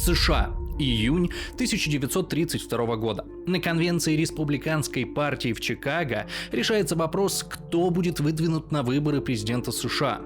США. Июнь 1932 года. На конвенции Республиканской партии в Чикаго решается вопрос, кто будет выдвинут на выборы президента США.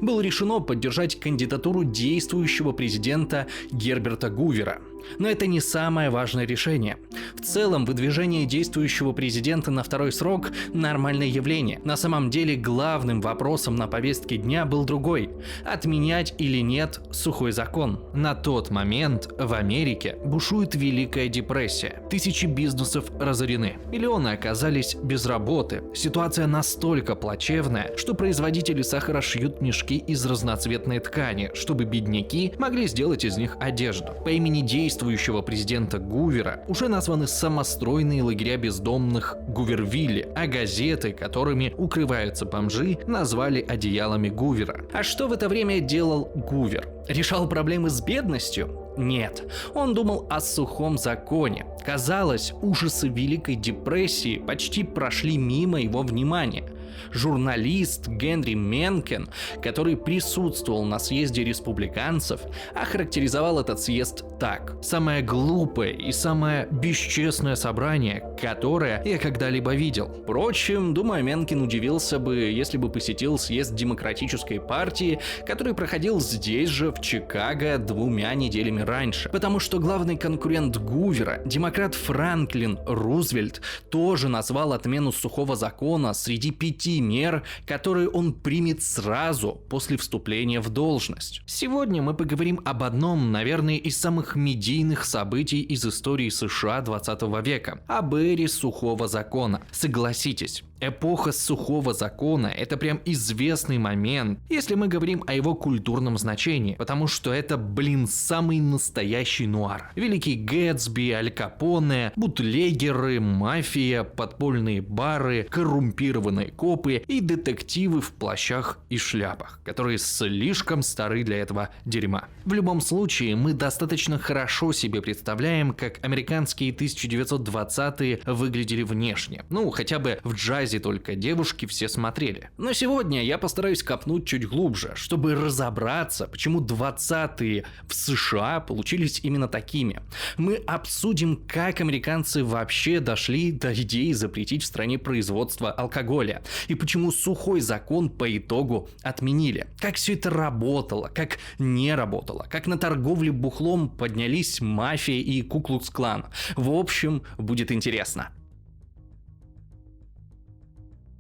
Было решено поддержать кандидатуру действующего президента Герберта Гувера. Но это не самое важное решение. В целом, выдвижение действующего президента на второй срок – нормальное явление. На самом деле, главным вопросом на повестке дня был другой – отменять или нет сухой закон. На тот момент в Америке бушует Великая депрессия. Тысячи бизнесов разорены. Миллионы оказались без работы. Ситуация настолько плачевная, что производители сахара шьют мешки из разноцветной ткани, чтобы бедняки могли сделать из них одежду. По имени действующего президента Гувера уже названы самостройные лагеря бездомных Гувервилли, а газеты, которыми укрываются бомжи, назвали одеялами Гувера. А что в это время делал Гувер? Решал проблемы с бедностью? Нет, он думал о сухом законе. Казалось, ужасы Великой депрессии почти прошли мимо его внимания. Журналист Генри Менкен, который присутствовал на съезде республиканцев, охарактеризовал этот съезд так: самое глупое и самое бесчестное собрание, которое я когда-либо видел. Впрочем, думаю, Менкен удивился бы, если бы посетил съезд Демократической партии, который проходил здесь же, в Чикаго, 2 неделями раньше. Потому что главный конкурент Гувера, демократ Франклин Рузвельт, тоже назвал отмену сухого закона среди 5 мер, которые он примет сразу после вступления в должность. Сегодня мы поговорим об одном, наверное, из самых медийных событий из истории США 20 века – об эре сухого закона. Согласитесь, эпоха сухого закона – это прям известный момент, если мы говорим о его культурном значении, потому что это, самый настоящий нуар. Великий Гэтсби, Аль Капоне, бутлегеры, мафия, подпольные бары, коррумпированные копы и детективы в плащах и шляпах, которые слишком стары для этого дерьма. В любом случае, мы достаточно хорошо себе представляем, как американские 1920-е выглядели внешне. Ну, хотя бы в джазе только девушки все смотрели. Но сегодня я постараюсь копнуть чуть глубже, чтобы разобраться, почему 20-е в США получились именно такими. Мы обсудим, как американцы вообще дошли до идеи запретить в стране производство алкоголя, и почему сухой закон по итогу отменили. Как все это работало, как не работало, как на торговле бухлом поднялись мафия и Ку-клукс-клан. В общем, будет интересно.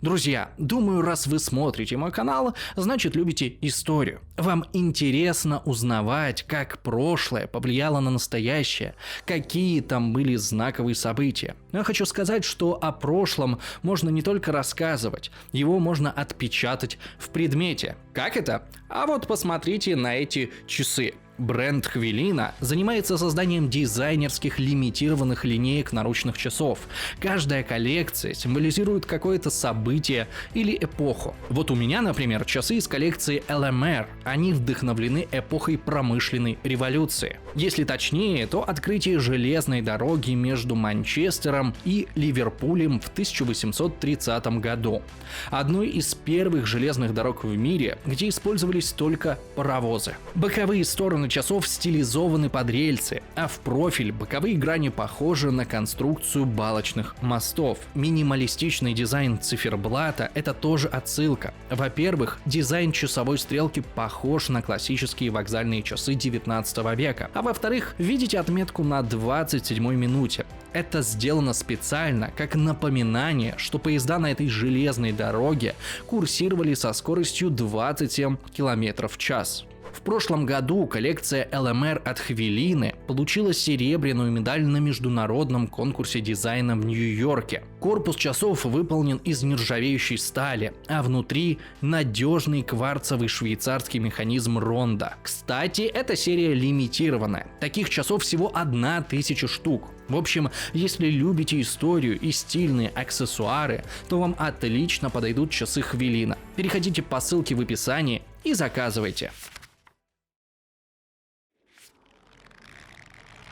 Друзья, думаю, раз вы смотрите мой канал, значит любите историю. Вам интересно узнавать, как прошлое повлияло на настоящее, какие там были знаковые события. Но я хочу сказать, что о прошлом можно не только рассказывать, его можно отпечатать в предмете. Как это? А вот посмотрите на эти часы. Бренд Хвилина занимается созданием дизайнерских лимитированных линеек наручных часов. Каждая коллекция символизирует какое-то событие или эпоху. Вот у меня, например, часы из коллекции LMR. Они вдохновлены эпохой промышленной революции. Если точнее, то открытие железной дороги между Манчестером и Ливерпулем в 1830 году. Одной из первых железных дорог в мире, где использовались только паровозы. Боковые стороны часов стилизованы под рельсы, а в профиль боковые грани похожи на конструкцию балочных мостов. Минималистичный дизайн циферблата – это тоже отсылка. Во-первых, дизайн часовой стрелки похож на классические вокзальные часы 19 века, а во-вторых, видите отметку на 27-й минуте. Это сделано специально, как напоминание, что поезда на этой железной дороге курсировали со скоростью 27 км в час. В прошлом году коллекция LMR от Хвилины получила серебряную медаль на международном конкурсе дизайна в Нью-Йорке. Корпус часов выполнен из нержавеющей стали, а внутри надежный кварцевый швейцарский механизм Ронда. Кстати, эта серия лимитированная. Таких часов всего 1000 штук. В общем, если любите историю и стильные аксессуары, то вам отлично подойдут часы Хвилина. Переходите по ссылке в описании и заказывайте.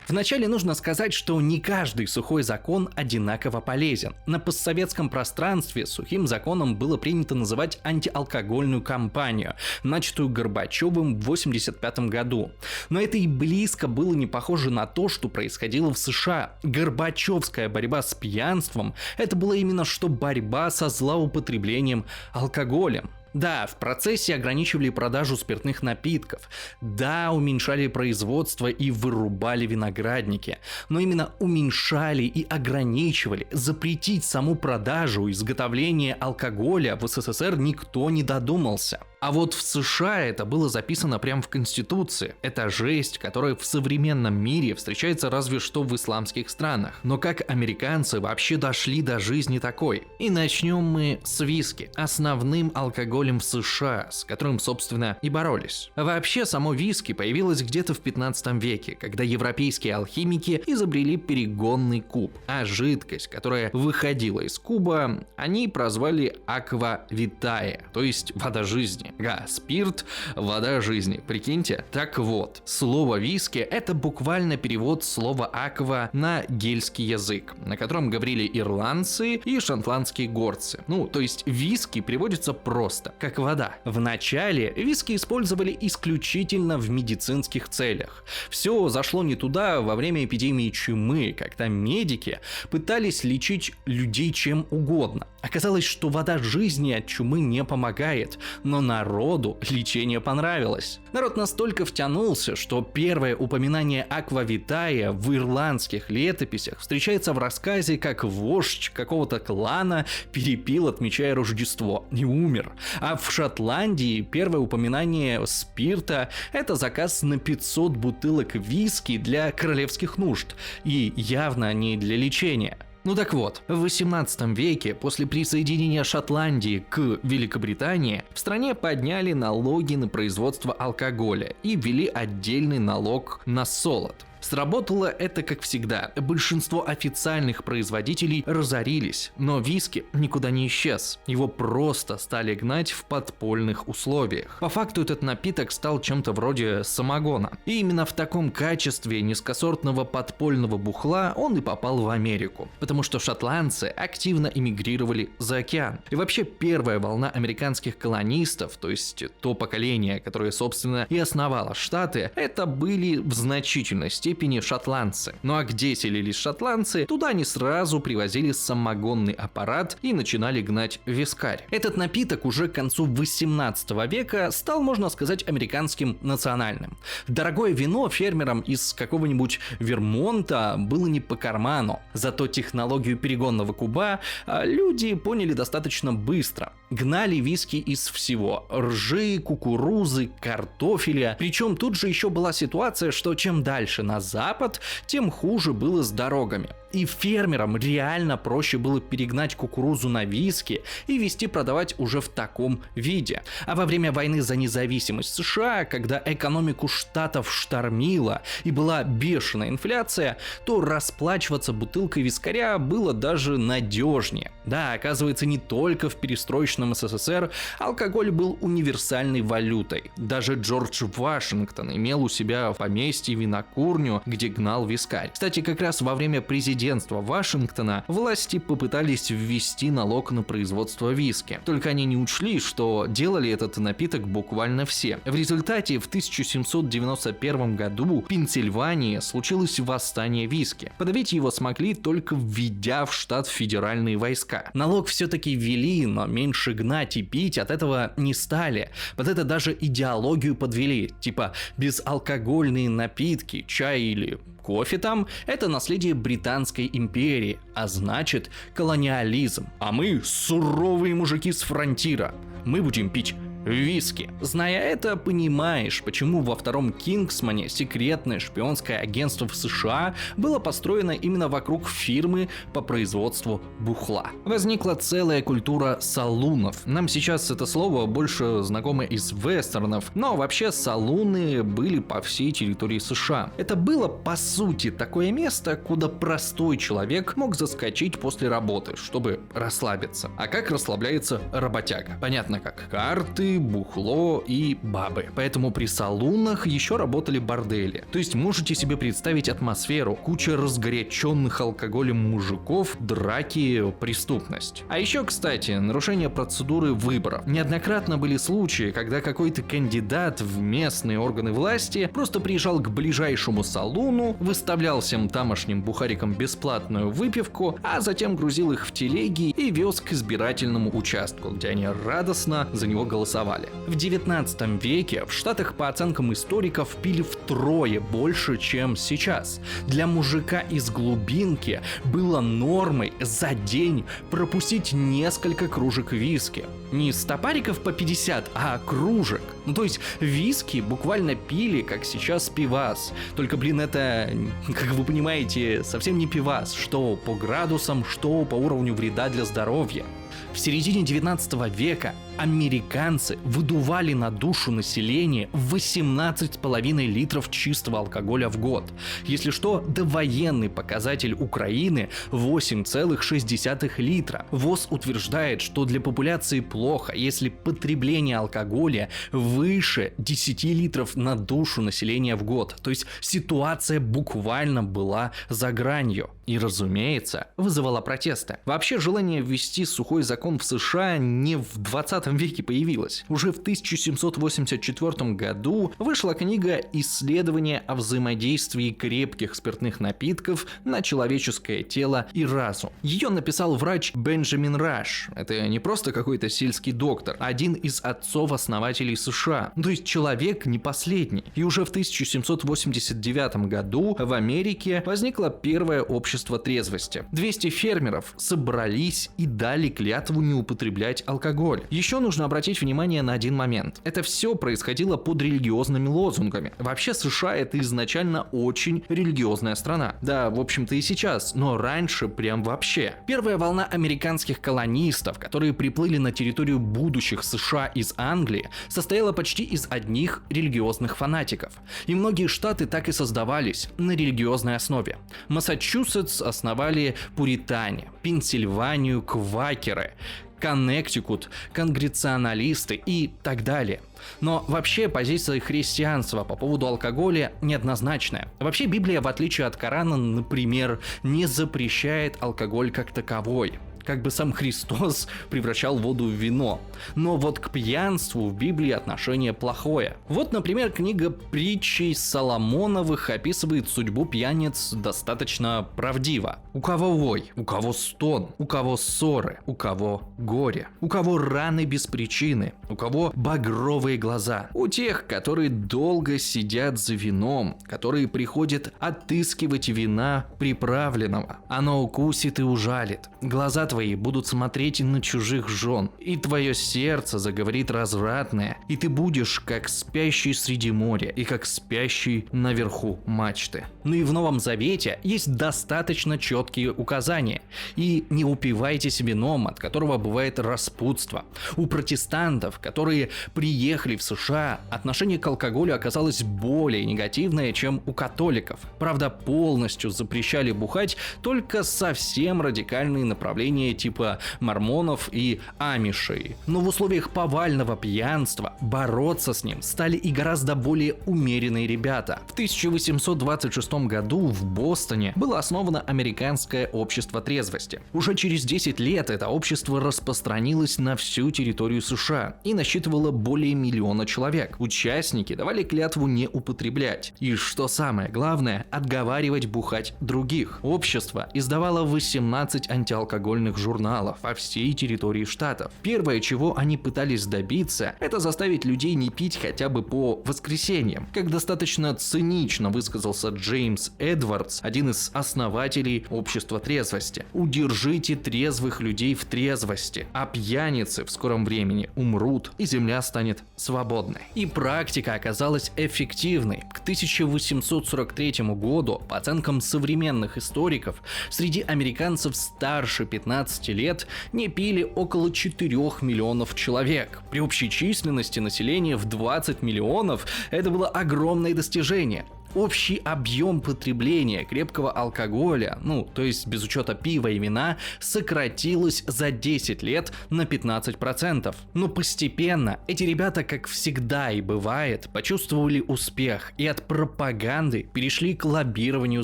Вначале нужно сказать, что не каждый сухой закон одинаково полезен. На постсоветском пространстве сухим законом было принято называть антиалкогольную кампанию, начатую Горбачевым в 1985 году. Но это и близко было не похоже на то, что происходило в США. Горбачевская борьба с пьянством – это было именно что борьба со злоупотреблением алкоголем. Да, в процессе ограничивали продажу спиртных напитков, да, уменьшали производство и вырубали виноградники, но именно уменьшали и ограничивали, запретить саму продажу, изготовление алкоголя в СССР никто не додумался. А вот в США это было записано прямо в Конституции. Это жесть, которая в современном мире встречается разве что в исламских странах. Но как американцы вообще дошли до жизни такой? И начнем мы с виски, основным алкоголем в США, с которым, собственно, и боролись. Вообще, само виски появилось где-то в 15 веке, когда европейские алхимики изобрели перегонный куб, а жидкость, которая выходила из куба, они прозвали аква витая, то есть вода жизни. Спирт, вода жизни, прикиньте. Так вот, слово виски — это буквально перевод слова аква на гельский язык, на котором говорили ирландцы и шотландские горцы. То есть виски переводится просто, как вода. Вначале виски использовали исключительно в медицинских целях. Все зашло не туда во время эпидемии чумы, когда медики пытались лечить людей чем угодно. Оказалось, что вода жизни от чумы не помогает, но народу лечение понравилось. Народ настолько втянулся, что первое упоминание аква витая в ирландских летописях встречается в рассказе, как вождь какого-то клана перепил, отмечая Рождество, и умер. А в Шотландии первое упоминание спирта – это заказ на 500 бутылок виски для королевских нужд, и явно не для лечения. Так вот, в 18 веке, после присоединения Шотландии к Великобритании, в стране подняли налоги на производство алкоголя и ввели отдельный налог на солод. Сработало это как всегда. Большинство официальных производителей разорились, но виски никуда не исчез. Его просто стали гнать в подпольных условиях. По факту этот напиток стал чем-то вроде самогона. И именно в таком качестве низкосортного подпольного бухла он и попал в Америку. Потому что шотландцы активно эмигрировали за океан. И вообще первая волна американских колонистов, то есть то поколение, которое, собственно, и основало Штаты, это были в значительной степени шотландцы. А где селились шотландцы, туда они сразу привозили самогонный аппарат и начинали гнать вискарь. Этот напиток уже к концу 18 века стал, можно сказать, американским национальным. Дорогое вино фермерам из какого-нибудь Вермонта было не по карману. Зато технологию перегонного куба люди поняли достаточно быстро. Гнали виски из всего: ржи, кукурузы, картофеля. Причем тут же еще была ситуация, что чем дальше на запад, тем хуже было с дорогами. И фермерам реально проще было перегнать кукурузу на виски и везти продавать уже в таком виде. А во время войны за независимость США, когда экономику штатов штормило и была бешеная инфляция, то расплачиваться бутылкой вискаря было даже надежнее. Да, оказывается, не только в перестроечном СССР алкоголь был универсальной валютой. Даже Джордж Вашингтон имел у себя в поместье винокурню, где гнал вискарь. Кстати, как раз во время президентства Вашингтона власти попытались ввести налог на производство виски. Только они не учли, что делали этот напиток буквально все. В результате в 1791 году в Пенсильвании случилось восстание виски. Подавить его смогли, только введя в штат федеральные войска. Налог все-таки ввели, но меньше гнать и пить от этого не стали. Под это даже идеологию подвели. Типа безалкогольные напитки, чай или кофе там – это наследие Британской империи, а значит колониализм. А мы суровые мужики с фронтира. Мы будем пить виски. Зная это, понимаешь, почему во втором Кингсмане секретное шпионское агентство в США было построено именно вокруг фирмы по производству бухла. Возникла целая культура салунов. Нам сейчас это слово больше знакомо из вестернов, но вообще салуны были по всей территории США. Это было, по сути, такое место, куда простой человек мог заскочить после работы, чтобы расслабиться. А как расслабляется работяга? Понятно как: карты, наркоты, бухло и бабы. Поэтому при салунах еще работали бордели. То есть можете себе представить атмосферу: куча разгоряченных алкоголем мужиков, драки, преступность. А еще, кстати, нарушение процедуры выборов. Неоднократно были случаи, когда какой-то кандидат в местные органы власти просто приезжал к ближайшему салуну, выставлял всем тамошним бухарикам бесплатную выпивку, а затем грузил их в телеги и вез к избирательному участку, где они радостно за него голосовали. В 19 веке в Штатах, по оценкам историков, пили втрое больше, чем сейчас. Для мужика из глубинки было нормой за день пропустить несколько кружек виски. Не стопариков по 50, а кружек. Ну то есть виски буквально пили, как сейчас пивас. Только, это, как вы понимаете, совсем не пивас, что по градусам, что по уровню вреда для здоровья. В середине 19 века американцы выдували на душу населения 18,5 литров чистого алкоголя в год. Если что, довоенный показатель Украины 8,6 литра. ВОЗ утверждает, что для популяции плохо, если потребление алкоголя выше 10 литров на душу населения в год. То есть ситуация буквально была за гранью. И, разумеется, вызывала протесты. Вообще, желание ввести сухой закон в США не в 20 веке появилось. Уже в 1784 году вышла книга «Исследование о взаимодействии крепких спиртных напитков на человеческое тело и разум». Ее написал врач Бенджамин Раш. Это не просто какой-то сельский доктор, а один из отцов-основателей США. То есть человек не последний. И уже в 1789 году в Америке возникло первое общество трезвости. 200 фермеров собрались и дали клятву не употреблять алкоголь. Еще нужно обратить внимание на один момент. Это все происходило под религиозными лозунгами. Вообще США — это изначально очень религиозная страна. Да, в общем-то и сейчас, но раньше прям вообще. Первая волна американских колонистов, которые приплыли на территорию будущих США из Англии, состояла почти из одних религиозных фанатиков. И многие штаты так и создавались на религиозной основе. Массачусетс основали пуритане, Пенсильванию — квакеры, Коннектикут — конгрегационалисты и так далее. Но вообще позиция христианства по поводу алкоголя неоднозначная. Вообще Библия, в отличие от Корана, например, не запрещает алкоголь как таковой. Как бы сам Христос превращал воду в вино. Но вот к пьянству в Библии отношение плохое. Вот, например, книга притчей Соломоновых описывает судьбу пьяниц достаточно правдиво. У кого вой, у кого стон, у кого ссоры, у кого горе, у кого раны без причины, у кого багровые глаза. У тех, которые долго сидят за вином, которые приходят отыскивать вина приправленного. Оно укусит и ужалит. Глаза твои будут смотреть на чужих жен, и твое сердце заговорит развратное, и ты будешь как спящий среди моря, и как спящий наверху мачты. Ну и в Новом Завете есть достаточно четкие указания. И не упивайтесь вином, от которого бывает распутство. У протестантов, которые приехали в США, отношение к алкоголю оказалось более негативное, чем у католиков. Правда, полностью запрещали бухать только совсем радикальные направления типа мормонов и амишей. Но в условиях повального пьянства бороться с ним стали и гораздо более умеренные ребята. В 1826 году в Бостоне было основано Американское общество трезвости. Уже через 10 лет это общество распространилось на всю территорию США и насчитывало более 1 миллиона человек. Участники давали клятву не употреблять. И что самое главное, отговаривать бухать других. Общество издавало 18 антиалкогольных журналов по всей территории штатов. Первое, чего они пытались добиться, это заставить людей не пить хотя бы по воскресеньям. Как достаточно цинично высказался Джеймс Эдвардс, один из основателей общества трезвости. Удержите трезвых людей в трезвости, а пьяницы в скором времени умрут, и земля станет свободной. И практика оказалась эффективной. К 1843 году, по оценкам современных историков, среди американцев старше 15 лет не пили около 4 миллионов человек. При общей численности населения в 20 миллионов это было огромное достижение. общий объем потребления крепкого алкоголя, то есть без учета пива и вина, сократилось за 10 лет на 15%. Но постепенно эти ребята, как всегда и бывает, почувствовали успех и от пропаганды перешли к лоббированию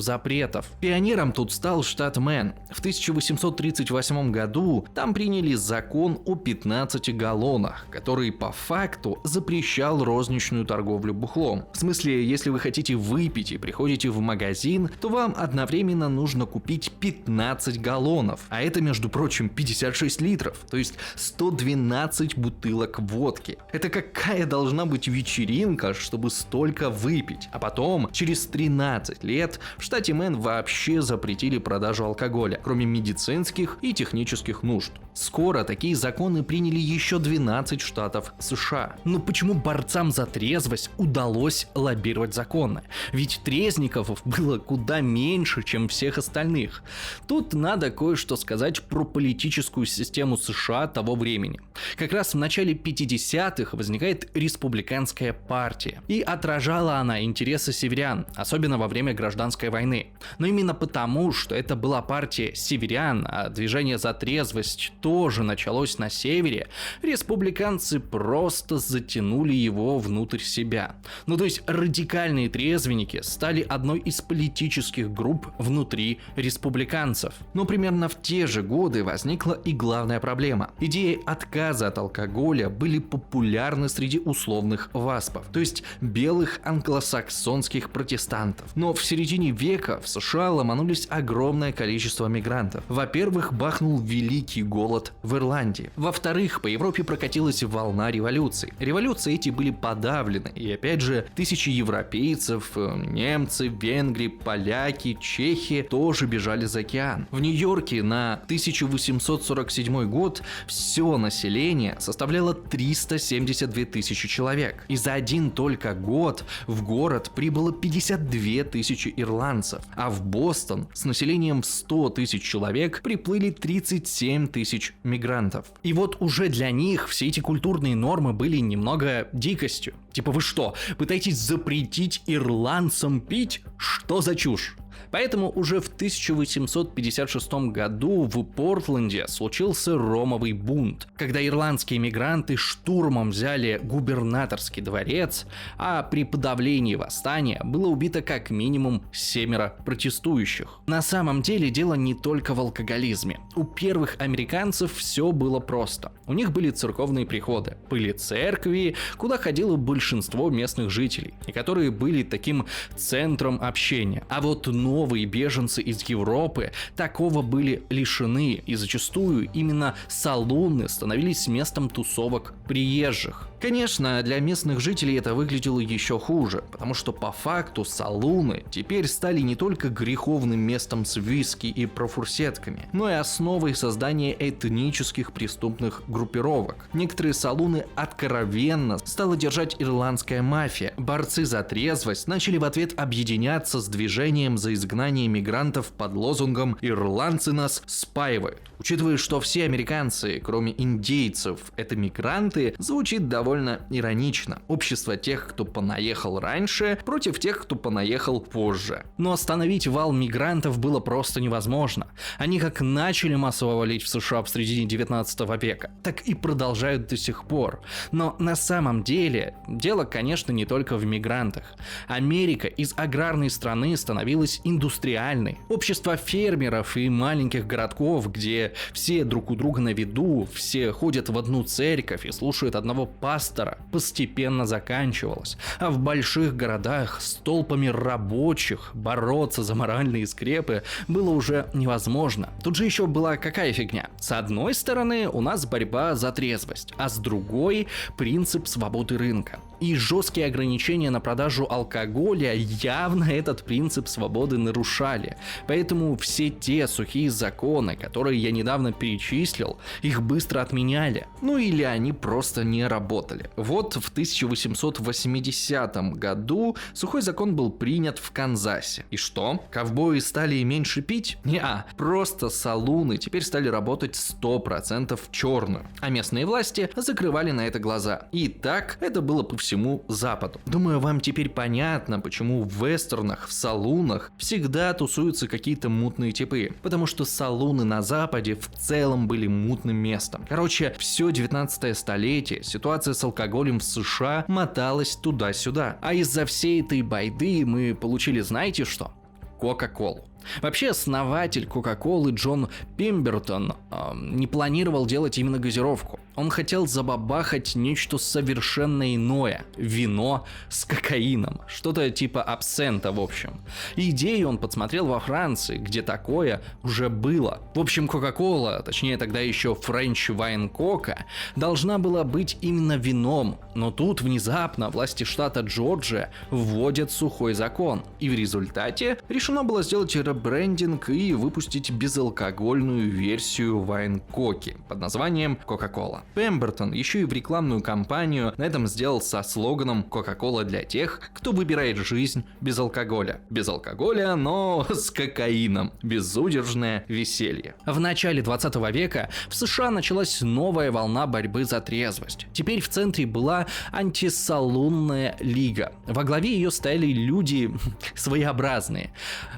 запретов. Пионером тут стал штат Мэн. В 1838 году там приняли закон о 15 галлонах, который по факту запрещал розничную торговлю бухлом. В смысле, если вы хотите выпить и приходите в магазин, то вам одновременно нужно купить 15 галлонов, а это, между прочим, 56 литров, то есть 112 бутылок водки. Это какая должна быть вечеринка, чтобы столько выпить? А потом, через 13 лет, в штате Мэн вообще запретили продажу алкоголя, кроме медицинских и технических нужд. Скоро такие законы приняли еще 12 штатов США. Но почему борцам за трезвость удалось лоббировать законы? Ведь трезников было куда меньше, чем всех остальных. Тут надо кое-что сказать про политическую систему США того времени. Как раз в начале 50-х возникает республиканская партия. И отражала она интересы северян, особенно во время гражданской войны. Но именно потому, что это была партия северян, а движение за трезвость тоже началось на севере, республиканцы просто затянули его внутрь себя. То есть радикальные трезвенники стали одной из политических групп внутри республиканцев. Но примерно в те же годы возникла и главная проблема. Идеи отказа от алкоголя были популярны среди условных васпов, то есть белых англосаксонских протестантов. Но в середине века в США ломанулись огромное количество мигрантов. Во-первых, бахнул великий голод в Ирландии. Во-вторых, по Европе прокатилась волна революций. Революции эти были подавлены, и опять же, тысячи европейцев, немцы, венгры, поляки, чехи тоже бежали за океан. В Нью-Йорке на 1847 год все население составляло 372 тысячи человек. И за один только год в город прибыло 52 тысячи ирландцев, а в Бостон с населением в 100 тысяч человек приплыли 37 тысяч мигрантов. И вот уже для них все эти культурные нормы были немного дикостью. Типа вы что, пытаетесь запретить ирландцам пить? Что за чушь? Поэтому уже в 1856 году в Портленде случился ромовый бунт, когда ирландские мигранты штурмом взяли губернаторский дворец, а при подавлении восстания было убито как минимум 7 протестующих. На самом деле дело не только в алкоголизме. У первых американцев все было просто. У них были церковные приходы, были церкви, куда ходило большинство местных жителей, и которые были таким центром общения. А вот новые беженцы из Европы такого были лишены, и зачастую именно салуны становились местом тусовок приезжих. Конечно, для местных жителей это выглядело еще хуже, потому что по факту салуны теперь стали не только греховным местом с виски и профурсетками, но и основой создания этнических преступных группировок. Некоторые салуны откровенно стала держать ирландская мафия. Борцы за трезвость начали в ответ объединяться с движением за изгнание мигрантов под лозунгом «Ирландцы нас спаивают». Учитывая, что все американцы, кроме индейцев, это мигранты, звучит довольно иронично. Общество тех, кто понаехал раньше, против тех, кто понаехал позже. Но остановить вал мигрантов было просто невозможно. Они как начали массово валить в США в середине 19 века, так и продолжают до сих пор. Но на самом деле, дело, конечно, не только в мигрантах. Америка из аграрной страны становилась индустриальной. Общество фермеров и маленьких городков, где все друг у друга на виду, все ходят в одну церковь и слушают одного пастора, постепенно заканчивалось. А в больших городах с толпами рабочих бороться за моральные скрепы было уже невозможно. Тут же еще была какая фигня? С одной стороны, у нас борьба за трезвость, а с другой — принцип свободы рынка. И жесткие ограничения на продажу алкоголя явно этот принцип свободы нарушали. Поэтому все те сухие законы, которые я недавно перечислил, их быстро отменяли. Ну или они просто не работали. работали. Вот в 1880 году сухой закон был принят в Канзасе. И что? Ковбои стали меньше пить? Неа, просто салуны теперь стали работать 100% в черную, а местные власти закрывали на это глаза. И так это было по всему Западу. Думаю, вам теперь понятно, почему в вестернах, в салунах всегда тусуются какие-то мутные типы. Потому что салуны на Западе в целом были мутным местом. Короче, все 19 столетие ситуация с алкоголем в США моталась туда-сюда. А из-за всей этой байды мы получили, знаете что? Кока-колу. Вообще, основатель Кока-колы Джон Пембертон не планировал делать именно газировку. Он хотел забабахать нечто совершенно иное – вино с кокаином, что-то типа абсента в общем. Идею он подсмотрел во Франции, где такое уже было. В общем, Кока-кола, точнее тогда еще French Wine Coca, должна была быть именно вином, но тут внезапно власти штата Джорджия вводят сухой закон, и в результате решено было сделать ребрендинг и выпустить безалкогольную версию вайн-коки под названием Coca-Cola. Пембертон еще и в рекламную кампанию на этом сделал со слоганом «Coca-Cola для тех, кто выбирает жизнь без алкоголя». Без алкоголя, но с кокаином. Безудержное веселье. В начале 20 века в США началась новая волна борьбы за трезвость. Теперь в центре была антисалунная лига. Во главе ее стояли люди своеобразные.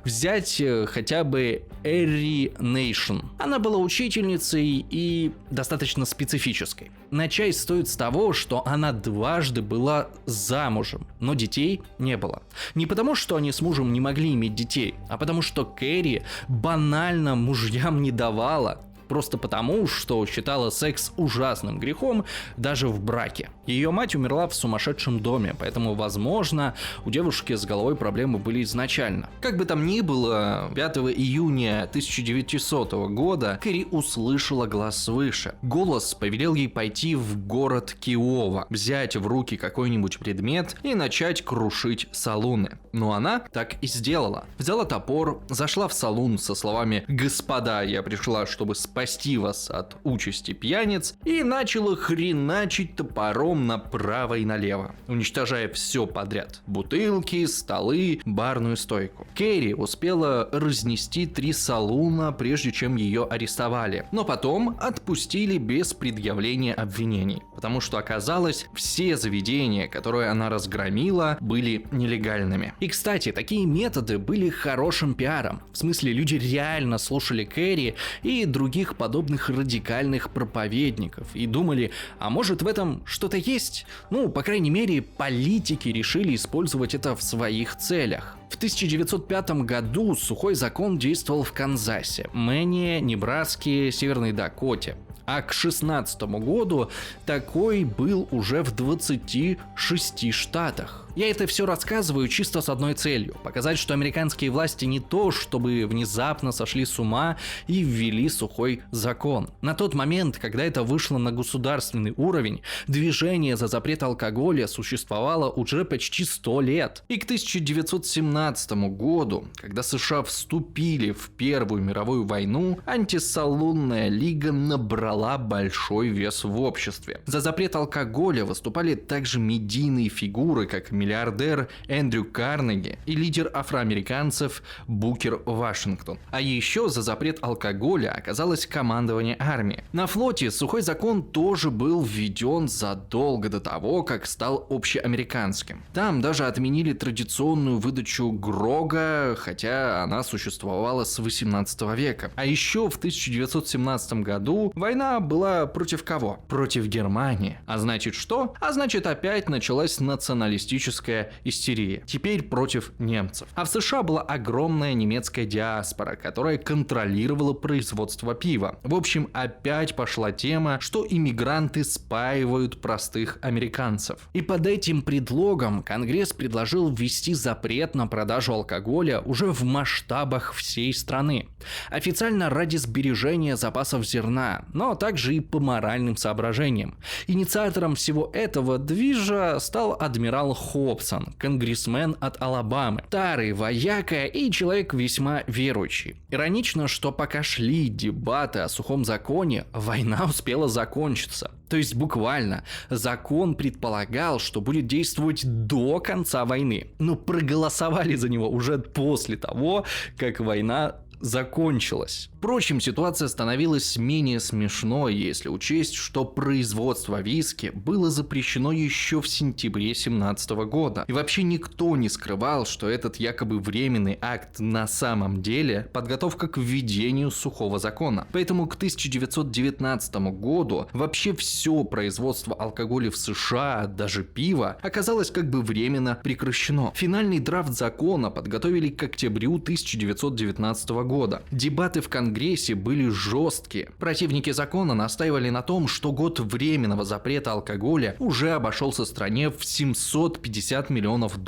Взять хотя бы Эри Нейшн. Она была учительницей и достаточно специфической. Начать стоит с того, что она дважды была замужем, но детей не было. Не потому, что они с мужем не могли иметь детей, а потому что Кэрри банально мужьям не давала. Просто потому, что считала секс ужасным грехом даже в браке. Ее мать умерла в сумасшедшем доме, поэтому, возможно, у девушки с головой проблемы были изначально. Как бы там ни было, 5 июня 1900 года Кэрри услышала глаз свыше. Голос повелел ей пойти в город Киова, взять в руки какой-нибудь предмет и начать крушить салуны. Но она так и сделала. Взяла топор, зашла в салун со словами «Господа, я пришла, чтобы спасти вас от участи пьяниц», и начала хреначить топором направо и налево, уничтожая все подряд: бутылки, столы, барную стойку. Кэрри успела разнести 3 салуна, прежде чем ее арестовали, но потом отпустили без предъявления обвинений, потому что оказалось, все заведения, которые она разгромила, были нелегальными. И, кстати, такие методы были хорошим пиаром. В смысле, люди реально слушали Кэрри и других подобных радикальных проповедников и думали, а может в этом что-то есть? Ну, по крайней мере, политики решили использовать это в своих целях. В 1905 году сухой закон действовал в Канзасе, Мэне, Небраске, Северной Дакоте. А к 2016 году такой был уже в 26 штатах. Я это все рассказываю чисто с одной целью – показать, что американские власти не то, чтобы внезапно сошли с ума и ввели сухой закон. На тот момент, когда это вышло на государственный уровень, движение за запрет алкоголя существовало уже почти 100 лет. И к 1917 году, когда США вступили в Первую мировую войну, антисалунная лига набрала большой вес в обществе. За запрет алкоголя выступали также медийные фигуры, как миллиардер Эндрю Карнеги и лидер афроамериканцев Букер Вашингтон. А еще за запрет алкоголя оказалось командование армии. На флоте сухой закон тоже был введен задолго до того, как стал общеамериканским. Там даже отменили традиционную выдачу грога, хотя она существовала с 18 века. А еще в 1917 году война была против кого? Против Германии. А значит что? А значит опять началась националистическая истерия. Теперь против немцев. А в США была огромная немецкая диаспора, которая контролировала производство пива. В общем, опять пошла тема, что иммигранты спаивают простых американцев. И под этим предлогом Конгресс предложил ввести запрет на продажу алкоголя уже в масштабах всей страны. Официально ради сбережения запасов зерна, но также и по моральным соображениям. Инициатором всего этого движа стал адмирал Холл, Хобсон, конгрессмен от Алабамы, старый вояка и человек весьма верующий. Иронично, что пока шли дебаты о сухом законе, война успела закончиться. То есть буквально закон предполагал, что будет действовать до конца войны, но проголосовали за него уже после того, как война закончилась. Впрочем, ситуация становилась менее смешной, если учесть, что производство виски было запрещено еще в сентябре 2017 года. И вообще никто не скрывал, что этот якобы временный акт на самом деле подготовка к введению сухого закона. Поэтому к 1919 году вообще все производство алкоголя в США, даже пива, оказалось как бы временно прекращено. Финальный драфт закона подготовили к октябрю 1919 года. Дебаты в Конгрессе были жесткие. Противники закона настаивали на том, что год временного запрета алкоголя уже обошелся стране в $750 миллионов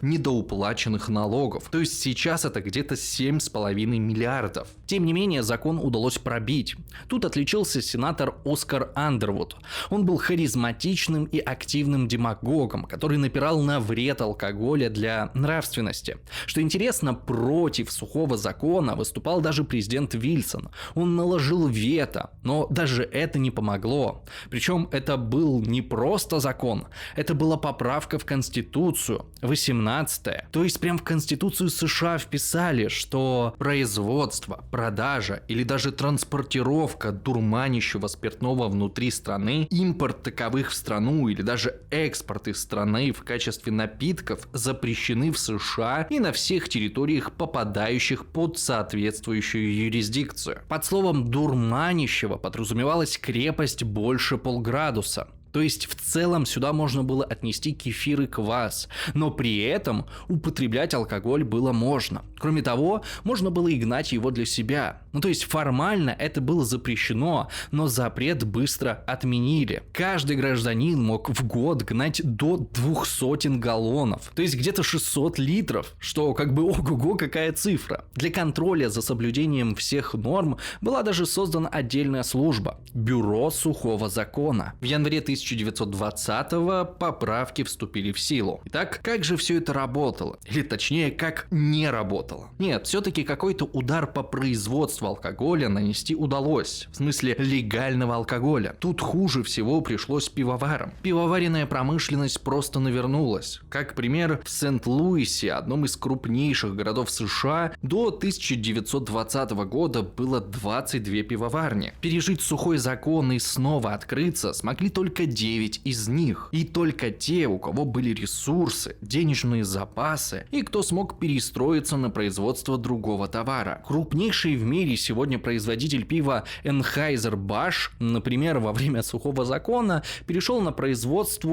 недоуплаченных налогов. То есть сейчас это где-то 7,5 миллиардов. Тем не менее, закон удалось пробить. Тут отличился сенатор Оскар Андервуд. Он был харизматичным и активным демагогом, который напирал на вред алкоголя для нравственности. Что интересно, против сухого закона выступал даже президент Вильсон. Он наложил вето, но даже это не помогло. Причем это был не просто закон, это была поправка в Конституцию, 18-я. То есть прям в Конституцию США вписали, что производство, продажа или даже транспортировка дурманящего спиртного внутри страны, импорт таковых в страну или даже экспорт из страны в качестве напитков запрещены в США и на всех территориях, попадающих под соответствующую юрисдикцию. Под словом «дурманящего» подразумевалась крепость больше полградуса. То есть в целом сюда можно было отнести кефир и квас, но при этом употреблять алкоголь было можно. Кроме того, можно было и гнать его для себя. То есть формально это было запрещено, но запрет быстро отменили. Каждый гражданин мог в год гнать до 200 галлонов, то есть где-то 600 литров, что как бы ого-го какая цифра. Для контроля за соблюдением всех норм была даже создана отдельная служба – Бюро сухого закона. В январе 1920-го поправки вступили в силу. Итак, как же все это работало? Или точнее, как не работало? Нет, все-таки какой-то удар по производству алкоголя нанести удалось. В смысле легального алкоголя. Тут хуже всего пришлось пивоварам. Пивоваренная промышленность просто навернулась. Как пример, в Сент-Луисе, одном из крупнейших городов США, до 1920 года было 22 пивоварни. Пережить сухой закон и снова открыться смогли только 9 из них. И только те, у кого были ресурсы, денежные запасы и кто смог перестроиться на производство другого товара. Крупнейший в мире сегодня производитель пива Anheuser-Busch, например, во время сухого закона перешел на производство,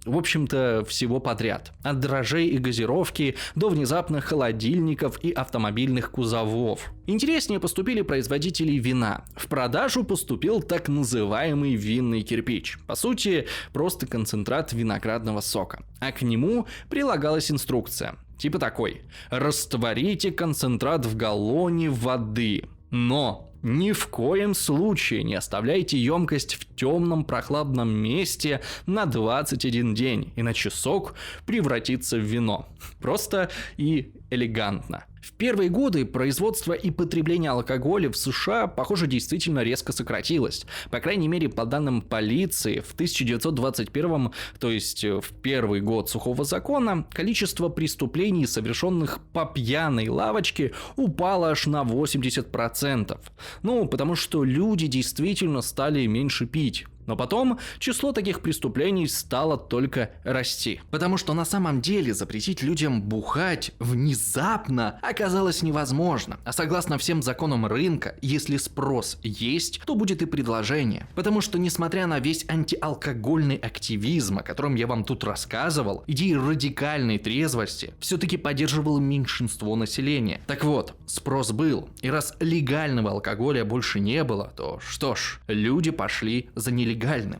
в общем-то, всего подряд. От дрожжей и газировки до внезапных холодильников и автомобильных кузовов. Интереснее поступили производители вина. В продажу поступил так называемый винный кирпич. По сути, просто концентрат виноградного сока. А к нему прилагалась инструкция. Типа такой: растворите концентрат в галлоне воды. Но ни в коем случае не оставляйте емкость в темном прохладном месте на 21 день, иначе сок превратится в вино. Просто и элегантно. В первые годы производство и потребление алкоголя в США, похоже, действительно резко сократилось. По крайней мере, по данным полиции, в 1921, то есть в первый год сухого закона, количество преступлений, совершенных по пьяной лавочке, упало аж на 80%. Ну, потому что люди действительно стали меньше пить. Но потом число таких преступлений стало только расти. Потому что на самом деле запретить людям бухать внезапно оказалось невозможно. А согласно всем законам рынка, если спрос есть, то будет и предложение. Потому что несмотря на весь антиалкогольный активизм, о котором я вам тут рассказывал, идеи радикальной трезвости все-таки поддерживало меньшинство населения. Так вот, спрос был. И раз легального алкоголя больше не было, то что ж, люди пошли за нелегальным.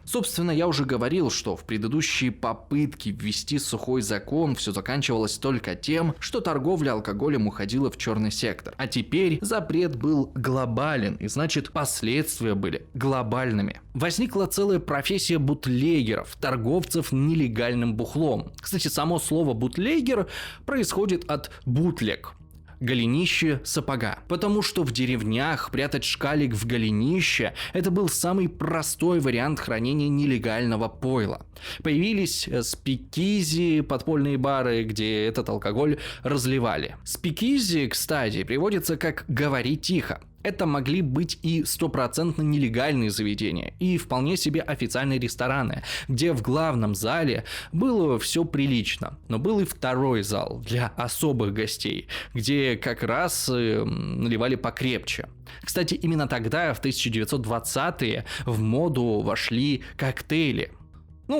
Собственно, я уже говорил, что в предыдущие попытки ввести сухой закон все заканчивалось только тем, что торговля алкоголем уходила уходило в черный сектор. А теперь запрет был глобален, и значит последствия были глобальными. Возникла целая профессия бутлегеров, торговцев нелегальным бухлом. Кстати, само слово бутлегер происходит от бутлег. Голенище сапога. Потому что в деревнях прятать шкалик в голенище – это был самый простой вариант хранения нелегального пойла. Появились спикизи, подпольные бары, где этот алкоголь разливали. Спикизи, кстати, переводится как «говори тихо». Это могли быть и стопроцентно нелегальные заведения, и вполне себе официальные рестораны, где в главном зале было все прилично. Но был и второй зал для особых гостей, где как раз наливали покрепче. Кстати, именно тогда, в 1920-е, в моду вошли коктейли.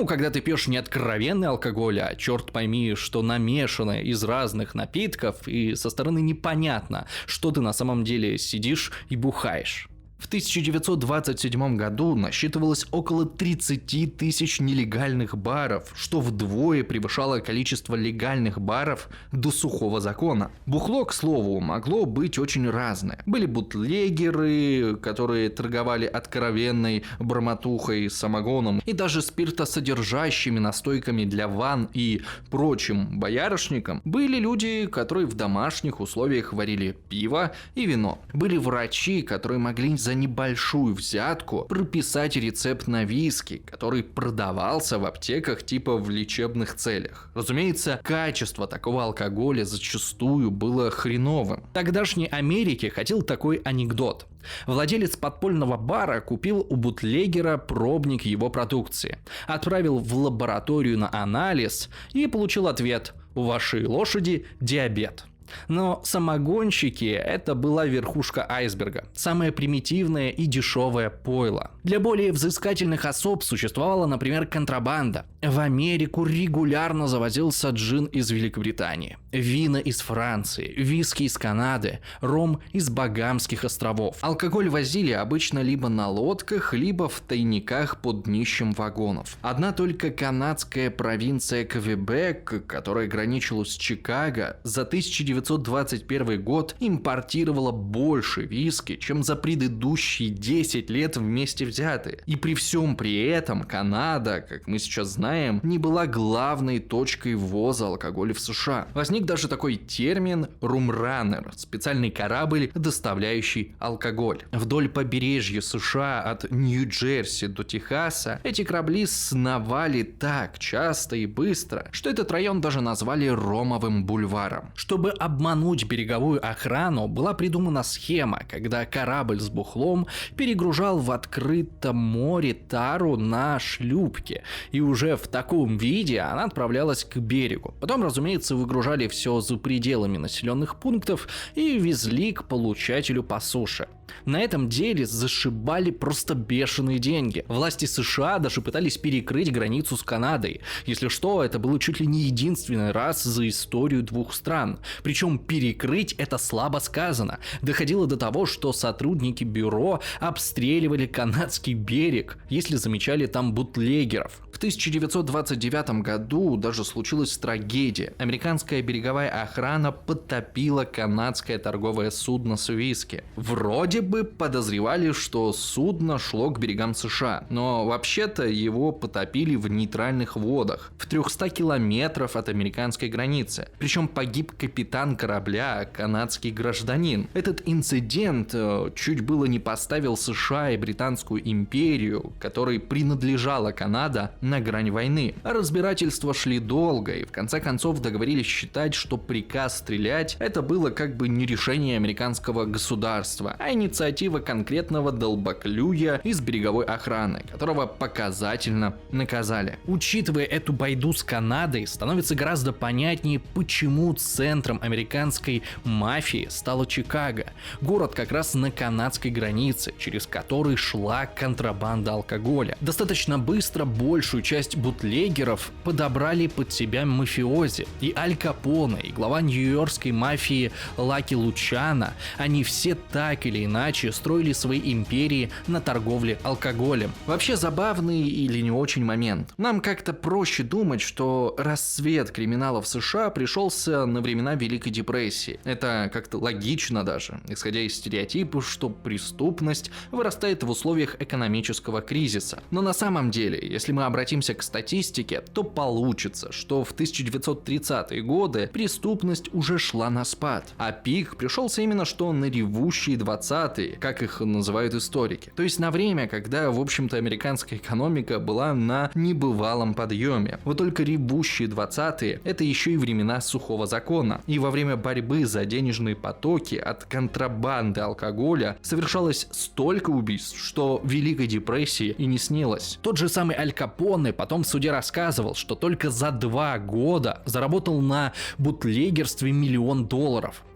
Когда ты пьешь не откровенный алкоголь, а черт пойми, что намешано из разных напитков, и со стороны непонятно, что ты на самом деле сидишь и бухаешь. В 1927 году насчитывалось около 30 тысяч нелегальных баров, что вдвое превышало количество легальных баров до сухого закона. Бухло, к слову, могло быть очень разное. Были бутлегеры, которые торговали откровенной бормотухой, самогоном и даже спиртосодержащими настойками для ванн и прочим боярышникам. Были люди, которые в домашних условиях варили пиво и вино. Были врачи, которые могли за небольшую взятку прописать рецепт на виски, который продавался в аптеках типа в лечебных целях. Разумеется, качество такого алкоголя зачастую было хреновым. В тогдашней Америке ходил такой анекдот. Владелец подпольного бара купил у бутлегера пробник его продукции, отправил в лабораторию на анализ и получил ответ: «У вашей лошади диабет». Но самогонщики – это была верхушка айсберга, самое примитивное и дешевое пойло. Для более взыскательных особ существовала, например, контрабанда. В Америку регулярно завозился джин из Великобритании, вина из Франции, виски из Канады, ром из Багамских островов. Алкоголь возили обычно либо на лодках, либо в тайниках под днищем вагонов. Одна только канадская провинция Квебек, которая граничила с Чикаго, за 1921 год импортировала больше виски, чем за предыдущие 10 лет вместе взятые. И при всем при этом Канада, как мы сейчас знаем, не была главной точкой ввоза алкоголя в США. Возник даже такой термин «румранер» – специальный корабль, доставляющий алкоголь. Вдоль побережья США от Нью-Джерси до Техаса эти корабли сновали так часто и быстро, что этот район даже назвали Ромовым бульваром. Чтобы обмануть береговую охрану, была придумана схема, когда корабль с бухлом перегружал в открытом море тару на шлюпке, и уже в таком виде она отправлялась к берегу. Потом, разумеется, выгружали все за пределами населенных пунктов и везли к получателю по суше. На этом деле зашибали просто бешеные деньги. Власти США даже пытались перекрыть границу с Канадой. Если что, это было чуть ли не единственный раз за историю двух стран. Причем перекрыть это слабо сказано. Доходило до того, что сотрудники бюро обстреливали канадский берег, если замечали там бутлегеров. В 1929 году даже случилась трагедия. Американская береговая охрана потопила канадское торговое судно с виски. Вроде бы подозревали, что судно шло к берегам США, но вообще-то его потопили в нейтральных водах, в 300 километров от американской границы. Причем погиб капитан корабля, канадский гражданин. Этот инцидент чуть было не поставил США и Британскую империю, которой принадлежала Канада, на грань войны. Разбирательства шли долго, и в конце концов договорились считать, что приказ стрелять это было как бы не решение американского государства, а инициатива конкретного долбоклюя из береговой охраны, которого показательно наказали. Учитывая эту байду с Канадой, становится гораздо понятнее, почему центром американской мафии стала Чикаго. Город как раз на канадской границе, через который шла контрабанда алкоголя. Достаточно быстро большую большую часть бутлегеров подобрали под себя мафиози. И Аль Капоне, и глава нью-йоркской мафии Лаки Лучано, они все так или иначе строили свои империи на торговле алкоголем. Вообще забавный или не очень момент. Нам как-то проще думать, что расцвет криминала в США пришелся на времена Великой депрессии. Это как-то логично даже, исходя из стереотипов, что преступность вырастает в условиях экономического кризиса. Но на самом деле, если мы обратимся к статистике, то получится, что в 1930-е годы преступность уже шла на спад, а пик пришелся именно что на ревущие 20-е, как их называют историки. То есть на время, когда, в общем-то, американская экономика была на небывалом подъеме. Вот только ревущие 20-е — это еще и времена сухого закона. И во время борьбы за денежные потоки от контрабанды алкоголя совершалось столько убийств, что Великой депрессии и не снилось. Тот же самый Аль Капоне потом в суде рассказывал, что только за 2 года заработал на бутлегерстве $1 миллион.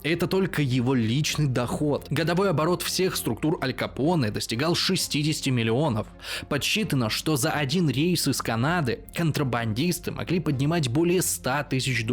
И это только его личный доход. Годовой оборот всех структур Аль Капоне достигал 60 миллионов. Подсчитано, что за один рейс из Канады контрабандисты могли поднимать более $100 тысяч.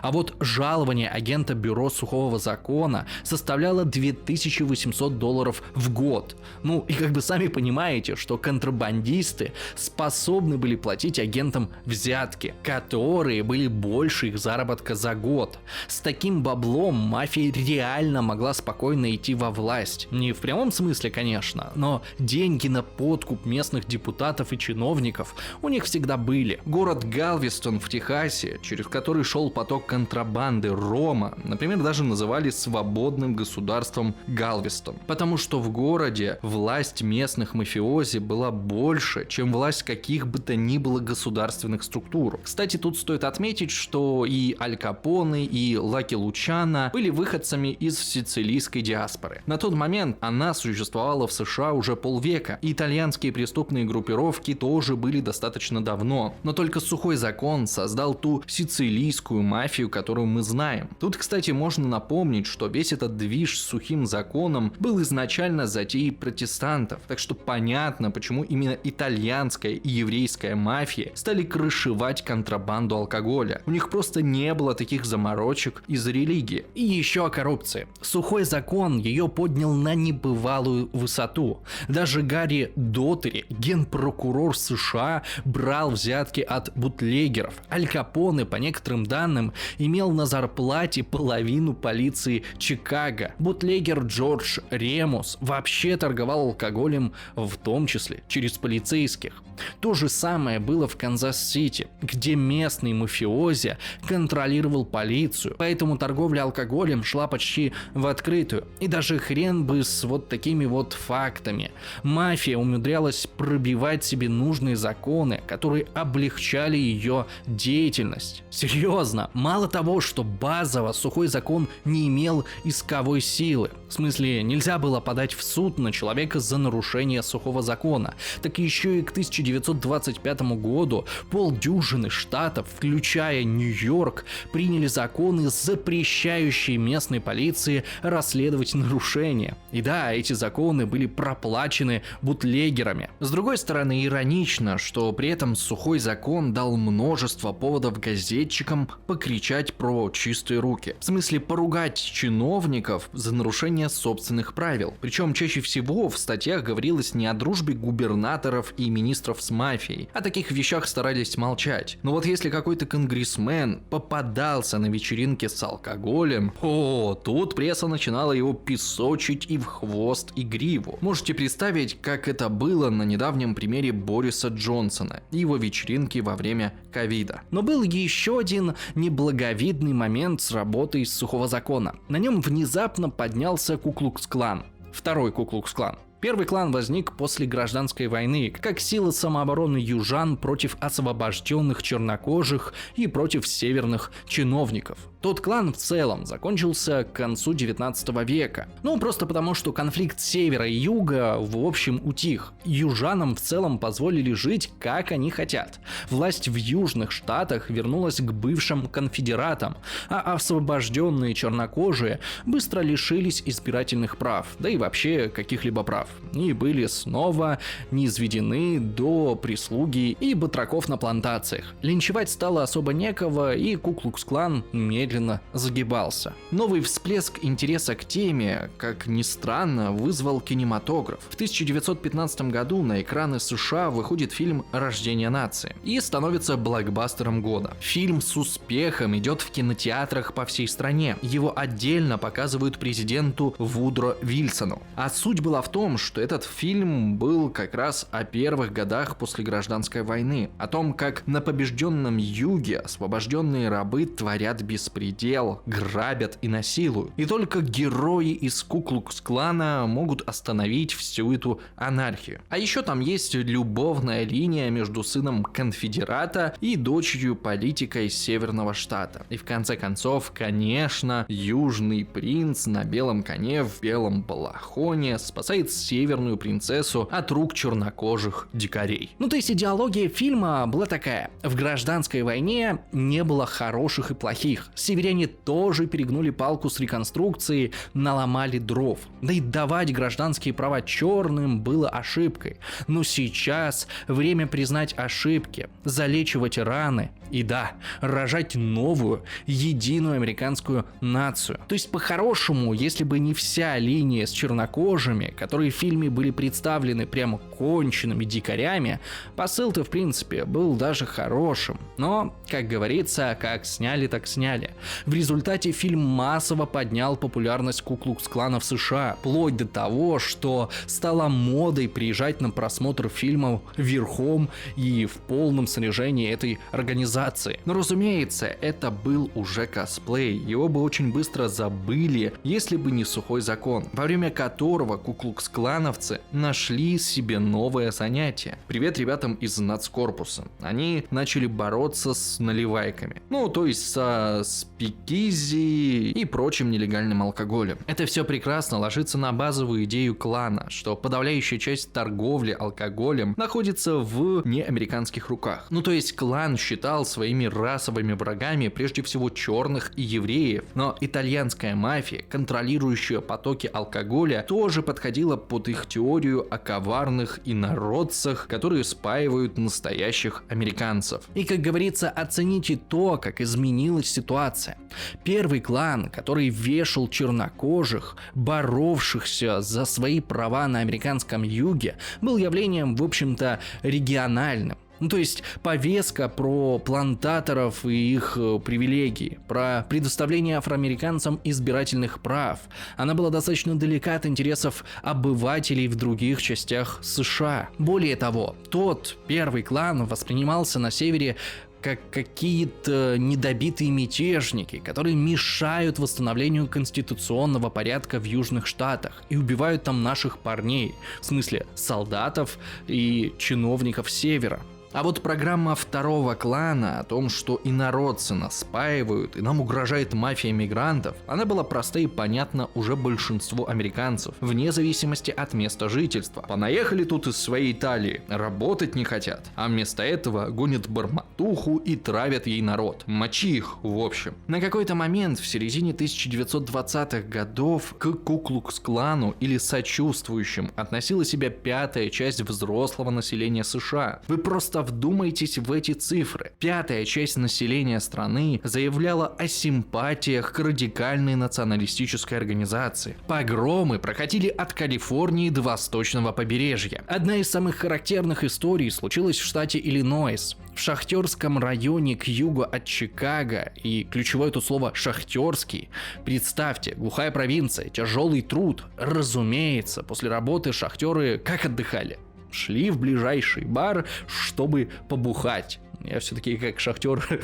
А вот жалование агента бюро сухого закона составляло $2800 в год. Ну и как бы сами понимаете, что контрабандисты способны были платить агентам взятки, которые были больше их заработка за год. С таким баблом мафия реально могла спокойно идти во власть. Не в прямом смысле, конечно, но деньги на подкуп местных депутатов и чиновников у них всегда были. Город Галвестон в Техасе, через который шел поток контрабанды рома, например, даже называли свободным государством Галвестон, потому что в городе власть местных мафиози была больше, чем власть каких бы то ни было государственных структур. Кстати, тут стоит отметить, что и Аль Капоне, и Лаки Лучано были выходцами из сицилийской диаспоры. На тот момент она существовала в США уже полвека. Итальянские преступные группировки тоже были достаточно давно, но только сухой закон создал ту сицилийскую мафию, которую мы знаем. Тут, кстати, можно напомнить, что весь этот движ с сухим законом был изначально затеей протестантов, так что понятно, почему именно итальянская и еврейская мафия стали крышевать контрабанду алкоголя. У них просто не было таких заморочек из религии. И еще о коррупции. Сухой закон ее поднял на небывалую высоту. Даже Гарри Дотери, генпрокурор США, брал взятки от бутлегеров. Аль Капоне, по некоторым данным, имел на зарплате половину полиции Чикаго. Бутлегер Джордж Ремус вообще торговал алкоголем, в том числе через полицейских. То же самое было в Канзас-Сити, где местный мафиози контролировал полицию, поэтому торговля алкоголем шла почти в открытую. И даже хрен бы с вот такими вот фактами. Мафия умудрялась пробивать себе нужные законы, которые облегчали ее деятельность. Серьезно, мало того, что базово сухой закон не имел исковой силы, в смысле нельзя было подать в суд на человека за нарушение сухого закона, так еще и к 1925 году полдюжины штатов, включая Нью-Йорк, приняли законы, запрещающие местной полиции расследовать нарушения. И да, эти законы были проплачены бутлегерами. С другой стороны, иронично, что при этом сухой закон дал множество поводов газетчикам покричать про чистые руки. В смысле, поругать чиновников за нарушение собственных правил. Причем чаще всего в статьях говорилось не о дружбе губернаторов и министров с мафией. О таких вещах старались молчать. Но вот если какой-то конгрессмен попадался на вечеринке с алкоголем, тут пресса начинала его песочить и в хвост, и гриву. Можете представить, как это было на недавнем примере Бориса Джонсона и его вечеринки во время ковида. Но был еще один неблаговидный момент с работой сухого закона. На нем внезапно поднялся Ку-клукс-клан. Второй Ку-клукс-клан. Первый клан возник после гражданской войны, как сила самообороны южан против освобожденных чернокожих и против северных чиновников. Тот клан в целом закончился к концу 19 века. Ну, просто потому, что конфликт севера и юга в общем утих. Южанам в целом позволили жить, как они хотят. Власть в южных штатах вернулась к бывшим конфедератам, а освобожденные чернокожие быстро лишились избирательных прав, да и вообще каких-либо прав, и были снова низведены до прислуги и батраков на плантациях. Линчевать стало особо некого, и Ку-Клукс-клан медленно загибался. Новый всплеск интереса к теме, как ни странно, вызвал кинематограф. В 1915 году на экраны США выходит фильм «Рождение нации» и становится блокбастером года. Фильм с успехом идет в кинотеатрах по всей стране. Его отдельно показывают президенту Вудро Вильсону. А суть была в том, что этот фильм был как раз о первых годах после гражданской войны, о том, как на побежденном юге освобожденные рабы творят беспредел, грабят и насилуют. И только герои из Ку-Клукс-клана могут остановить всю эту анархию. А еще там есть любовная линия между сыном конфедерата и дочерью политика из северного штата. И в конце концов, конечно, южный принц на белом коне в белом балахоне спасает северную принцессу от рук чернокожих дикарей. Ну, то есть идеология фильма была такая: в гражданской войне не было хороших и плохих. Северяне тоже перегнули палку с реконструкцией, наломали дров. Да и давать гражданские права черным было ошибкой. Но сейчас время признать ошибки, залечивать раны и, да, рожать новую, единую американскую нацию. То есть, по-хорошему, если бы не вся линия с чернокожими, которые в фильме были представлены прямо конченными дикарями, посыл-то, в принципе, был даже хорошим. Но, как говорится, как сняли, так сняли. В результате фильм массово поднял популярность Ку-Клукс-клана в США, вплоть до того, что стало модой приезжать на просмотр фильмов верхом и в полном снаряжении этой организации. Но, разумеется, это был уже косплей, его бы очень быстро забыли, если бы не сухой закон, во время которого Ку-Клукс-клановцы нашли себе новое занятие. Привет ребятам из нацкорпуса. Они начали бороться с наливайками, ну, то есть со спикизи и прочим нелегальным алкоголем. Это все прекрасно ложится на базовую идею клана, что подавляющая часть торговли алкоголем находится в неамериканских руках. Ну, то есть клан считал своими расовыми врагами прежде всего черных и евреев, но итальянская мафия, контролирующая потоки алкоголя, тоже подходила под их теорию о коварных инородцах, которые спаивают настоящих американцев. И, как говорится, оцените то, как изменилась ситуация. Первый клан, который вешал чернокожих, боровшихся за свои права на американском юге, был явлением, в общем-то, региональным. Ну, то есть повестка про плантаторов и их привилегии, про предоставление афроамериканцам избирательных прав, она была достаточно далека от интересов обывателей в других частях США. Более того, тот первый клан воспринимался на севере как какие-то недобитые мятежники, которые мешают восстановлению конституционного порядка в Южных Штатах и убивают там наших парней, в смысле солдатов и чиновников Севера. А вот программа второго клана о том, что инородцы нас спаивают и нам угрожает мафия мигрантов, она была проста и понятна уже большинству американцев, вне зависимости от места жительства. Понаехали тут из своей Италии, работать не хотят, а вместо этого гонят бормотуху и травят ей народ. Мочи их, в общем. На какой-то момент в середине 1920-х годов к Ку-Клукс-клану или сочувствующим относила себя пятая часть взрослого населения США. Вы просто вдумайтесь в эти цифры. Пятая часть населения страны заявляла о симпатиях к радикальной националистической организации. Погромы проходили от Калифорнии до восточного побережья. Одна из самых характерных историй случилась в штате Иллинойс. В шахтерском районе к югу от Чикаго, и ключевое тут слово «шахтерский». Представьте, глухая провинция, тяжелый труд. Разумеется, после работы шахтеры как отдыхали? Шли в ближайший бар, чтобы побухать. Я все-таки как шахтер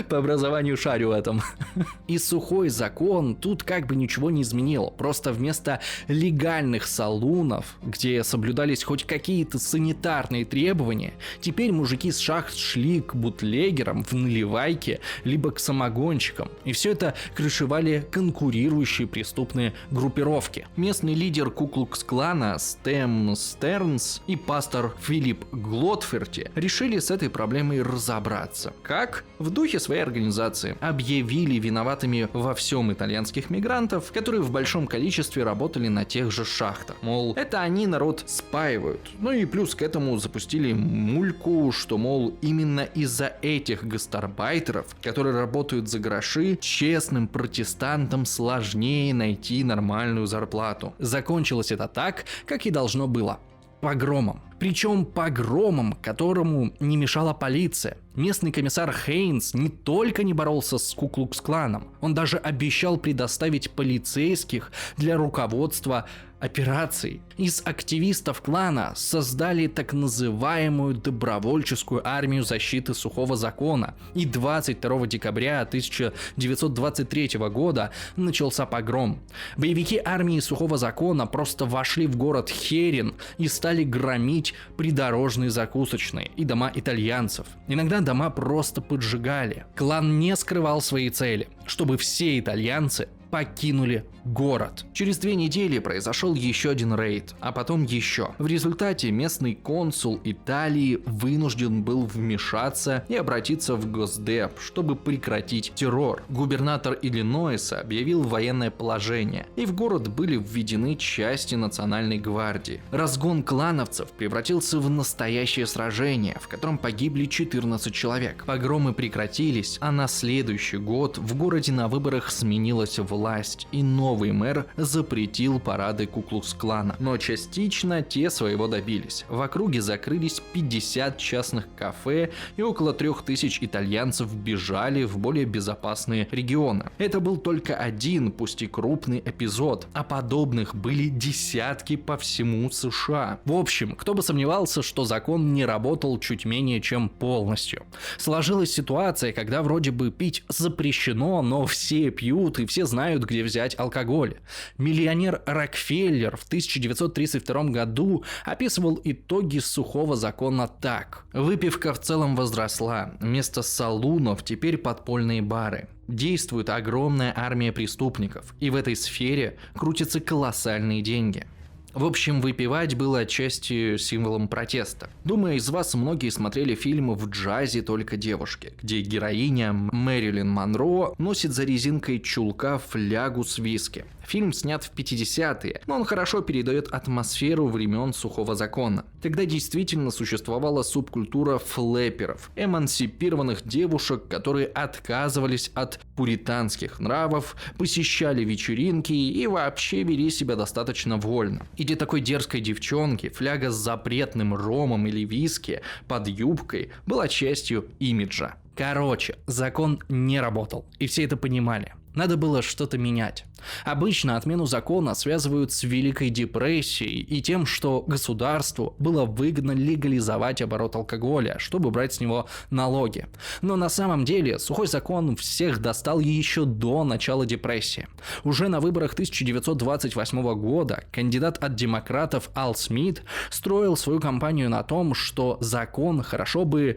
по образованию шарю в этом. И сухой закон тут как бы ничего не изменил. Просто вместо легальных салунов, где соблюдались хоть какие-то санитарные требования, теперь мужики с шахт шли к бутлегерам в наливайке, либо к самогонщикам. И все это крышевали конкурирующие преступные группировки. Местный лидер Ку-клукс-клана Стэм Стернс и пастор Филипп Глотферти решили с этой проблемой разобраться. Как? В духе своей организации. Объявили виноватыми во всем итальянских мигрантов, которые в большом количестве работали на тех же шахтах. Мол, это они народ спаивают. Ну и плюс к этому запустили мульку, что, мол, именно из-за этих гастарбайтеров, которые работают за гроши, честным протестантам сложнее найти нормальную зарплату. Закончилось это так, как и должно было. Погромом. Причем погромом, которому не мешала полиция. Местный комиссар Хейнс не только не боролся с Ку-клукс-кланом, он даже обещал предоставить полицейских для руководства операцией. Из активистов клана создали так называемую добровольческую армию защиты сухого закона. И 22 декабря 1923 года начался погром. Боевики армии сухого закона просто вошли в город Херин и стали громить придорожные закусочные и дома итальянцев. Иногда дома просто поджигали. Клан не скрывал свои цели, чтобы все итальянцы покинули город. Через 2 недели произошел еще один рейд, а потом еще. В результате местный консул Италии вынужден был вмешаться и обратиться в Госдеп, чтобы прекратить террор. Губернатор Иллинойса объявил военное положение, и в город были введены части национальной гвардии. Разгон клановцев превратился в настоящее сражение, в котором погибли 14 человек. Погромы прекратились, а на следующий год в городе на выборах сменилась власть, и новый мэр запретил парады Ку-клукс-клана. Но частично те своего добились. В округе закрылись 50 частных кафе, и около 3000 итальянцев бежали в более безопасные регионы. Это был только один, пусть и крупный эпизод, а подобных были десятки по всему США. В общем, кто бы сомневался, что закон не работал чуть менее чем полностью. Сложилась ситуация, когда вроде бы пить запрещено, но все пьют и все знают, где взять алкоголь. Миллионер Рокфеллер в 1932 году описывал итоги сухого закона так. Выпивка в целом возросла. Вместо салунов теперь подпольные бары. Действует огромная армия преступников, и в этой сфере крутятся колоссальные деньги. В общем, выпивать было отчасти символом протеста. Думаю, из вас многие смотрели фильм «В джазе только девушки», где героиня Мэрилин Монро носит за резинкой чулка флягу с виски. Фильм снят в 50-е, но он хорошо передает атмосферу времен сухого закона. Тогда действительно существовала субкультура флэперов, эмансипированных девушек, которые отказывались от пуританских нравов, посещали вечеринки и вообще вели себя достаточно вольно. И для такой дерзкой девчонки фляга с запретным ромом или виски под юбкой была частью имиджа. Короче, закон не работал, и все это понимали. Надо было что-то менять. Обычно отмену закона связывают с Великой депрессией и тем, что государству было выгодно легализовать оборот алкоголя, чтобы брать с него налоги. Но на самом деле сухой закон всех достал еще до начала депрессии. Уже на выборах 1928 года кандидат от демократов Ал Смит строил свою кампанию на том, что закон хорошо бы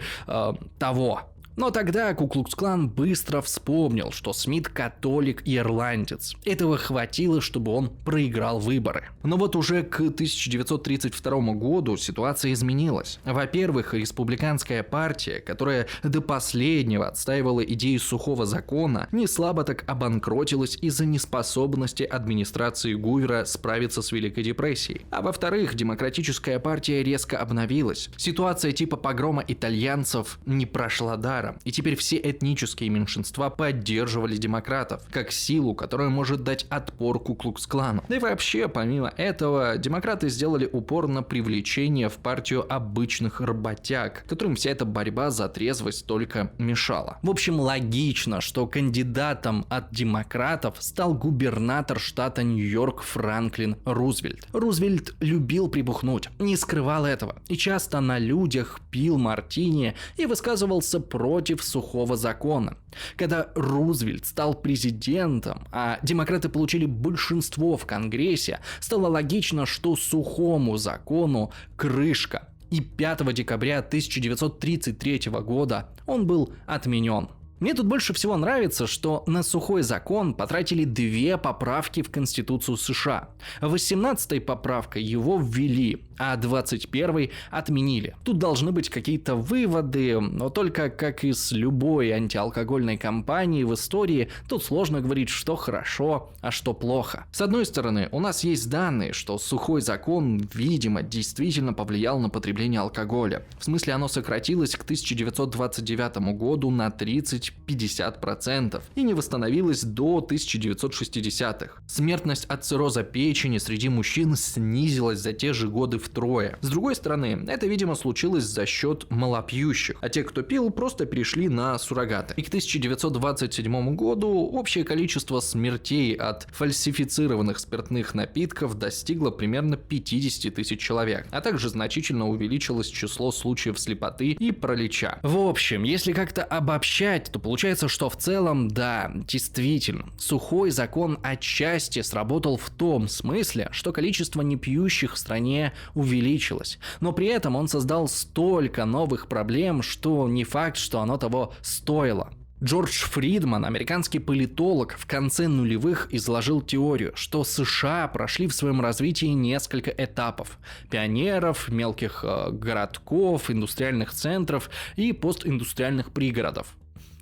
того. Но тогда Ку-клукс-клан быстро вспомнил, что Смит католик и ирландец. Этого хватило, чтобы он проиграл выборы. Но вот уже к 1932 году ситуация изменилась. Во-первых, республиканская партия, которая до последнего отстаивала идею сухого закона, не слабо так обанкротилась из-за неспособности администрации Гувера справиться с Великой депрессией. А во-вторых, демократическая партия резко обновилась. Ситуация типа погрома итальянцев не прошла даром. удара, и теперь все этнические меньшинства поддерживали демократов, как силу, которая может дать отпор Ку-Клукс-клану. Да и вообще, помимо этого, демократы сделали упор на привлечение в партию обычных работяг, которым вся эта борьба за трезвость только мешала. В общем, логично, что кандидатом от демократов стал губернатор штата Нью-Йорк Франклин Рузвельт. Рузвельт любил прибухнуть, не скрывал этого, и часто на людях пил мартини и высказывался против сухого закона. Когда Рузвельт стал президентом, а демократы получили большинство в Конгрессе, стало логично, что сухому закону крышка. И 5 декабря 1933 года он был отменен. Мне тут больше всего нравится, что на сухой закон потратили 2 поправки в Конституцию США. 18-й поправкой его ввели, а 21-й отменили. Тут должны быть какие-то выводы, но только как и с любой антиалкогольной кампании в истории, тут сложно говорить, что хорошо, а что плохо. С одной стороны, у нас есть данные, что сухой закон, видимо, действительно повлиял на потребление алкоголя. В смысле, оно сократилось к 1929 году на 30-50% и не восстановилось до 1960-х. Смертность от цирроза печени среди мужчин снизилась за те же годы втрое. С другой стороны, это, видимо, случилось за счет малопьющих, а те, кто пил, просто перешли на суррогаты. И к 1927 году общее количество смертей от фальсифицированных спиртных напитков достигло примерно 50 тысяч человек, а также значительно увеличилось число случаев слепоты и паралича. В общем, если как-то обобщать, то получается, что в целом, да, действительно, сухой закон отчасти сработал в том смысле, что количество непьющих в стране увеличилось, но при этом он создал столько новых проблем, что не факт, что оно того стоило. Джордж Фридман, американский политолог, в конце нулевых изложил теорию, что США прошли в своем развитии несколько этапов: пионеров, мелких городков, индустриальных центров и постиндустриальных пригородов.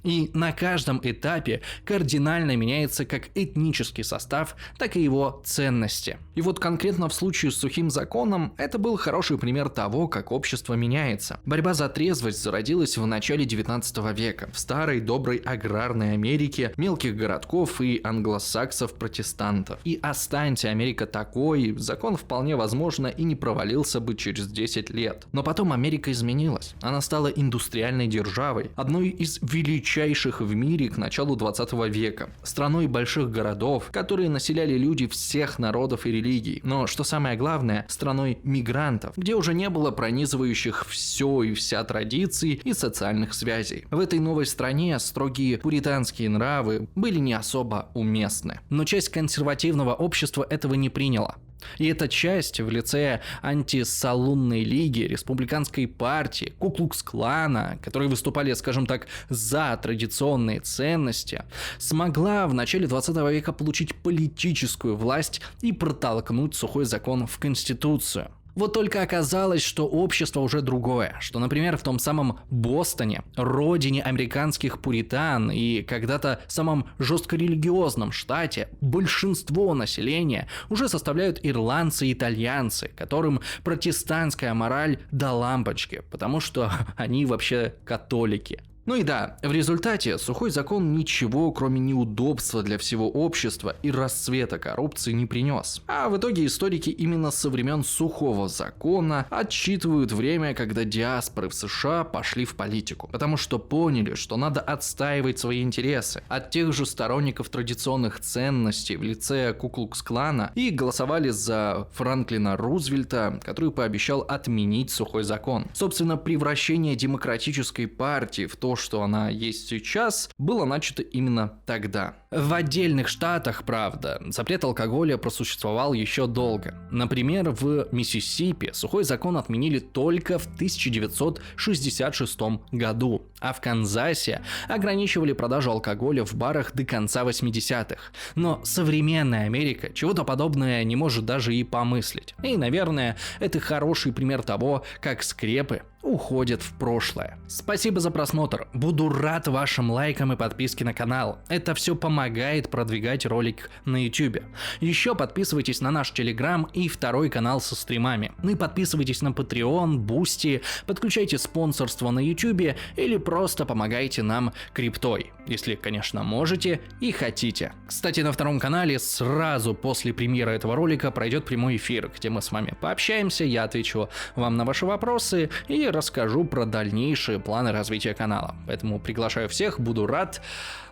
И на каждом этапе кардинально меняется как этнический состав, так и его ценности. И вот конкретно в случае с сухим законом это был хороший пример того, как общество меняется. Борьба за трезвость зародилась в начале 19 века в старой доброй аграрной Америке мелких городков и англосаксов-протестантов. И останься Америка такой, закон вполне возможно и не провалился бы через 10 лет. Но потом Америка изменилась. Она стала индустриальной державой, одной из величайших в мире к началу 20 века, страной больших городов, которые населяли люди всех народов и религий, но, что самое главное, страной мигрантов, где уже не было пронизывающих все и вся традиций и социальных связей. В этой новой стране строгие пуританские нравы были не особо уместны. Но часть консервативного общества этого не приняла. И эта часть в лице антисалунной лиги, республиканской партии, Ку-Клукс-клана, которые выступали, скажем так, за традиционные ценности, смогла в начале 20 века получить политическую власть и протолкнуть сухой закон в Конституцию. Вот только оказалось, что общество уже другое, что, например, в том самом Бостоне, родине американских пуритан и когда-то самом жестко религиозном штате, большинство населения уже составляют ирландцы и итальянцы, которым протестантская мораль до лампочки, потому что они вообще католики. Ну и да, в результате сухой закон ничего, кроме неудобства для всего общества и расцвета коррупции, не принес. А в итоге историки именно со времен сухого закона отсчитывают время, когда диаспоры в США пошли в политику, потому что поняли, что надо отстаивать свои интересы от тех же сторонников традиционных ценностей в лице Ку-Клукс-клана и голосовали за Франклина Рузвельта, который пообещал отменить сухой закон. Собственно, превращение демократической партии в то, что она есть сейчас, было начато именно тогда. В отдельных штатах, правда, запрет алкоголя просуществовал еще долго. Например, в Миссисипи сухой закон отменили только в 1966 году, а в Канзасе ограничивали продажу алкоголя в барах до конца 80-х. Но современная Америка чего-то подобное не может даже и помыслить. И, наверное, это хороший пример того, как скрепы уходят в прошлое. Спасибо за просмотр. Буду рад вашим лайкам и подписке на канал. Это все помогает продвигать ролик на YouTube. Еще подписывайтесь на наш Telegram и второй канал со стримами. Ну и подписывайтесь на Patreon, Boosty, подключайте спонсорство на YouTube или просто помогайте нам криптой, если, конечно, можете и хотите. Кстати, на втором канале сразу после премьеры этого ролика пройдет прямой эфир, где мы с вами пообщаемся, я отвечу вам на ваши вопросы и расскажу про дальнейшие планы развития канала. Поэтому приглашаю всех, буду рад.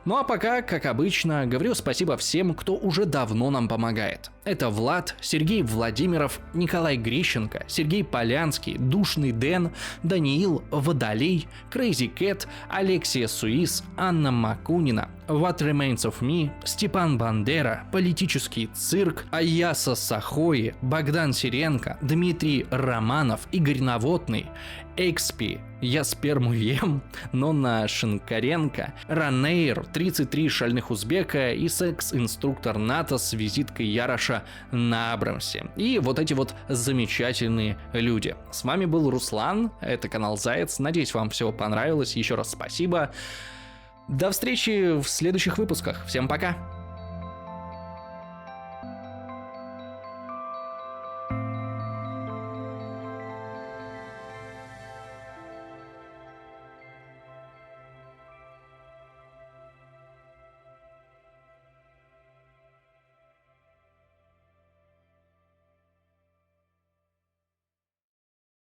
Ну а пока, как обычно, говорю спасибо всем, кто уже давно нам помогает. Это Влад, Сергей Владимиров, Николай Грищенко, Сергей Полянский, Душный Дэн, Даниил Водолей, Crazy Cat, Алексия Суис, Анна Макунина, What Remains of Me, Степан Бандера, Политический цирк, Аяса Сахои, Богдан Сиренко, Дмитрий Романов, Игорь Новотный, Экспи, Я сперму ем, Нонна Шинкаренко, Ранейр, 33 шальных узбека и секс-инструктор НАТО с визиткой Яроша на Абрамсе. И вот эти вот замечательные люди. С вами был Руслан, это канал Заяц. Надеюсь, вам все понравилось. Еще раз спасибо. До встречи в следующих выпусках. Всем пока!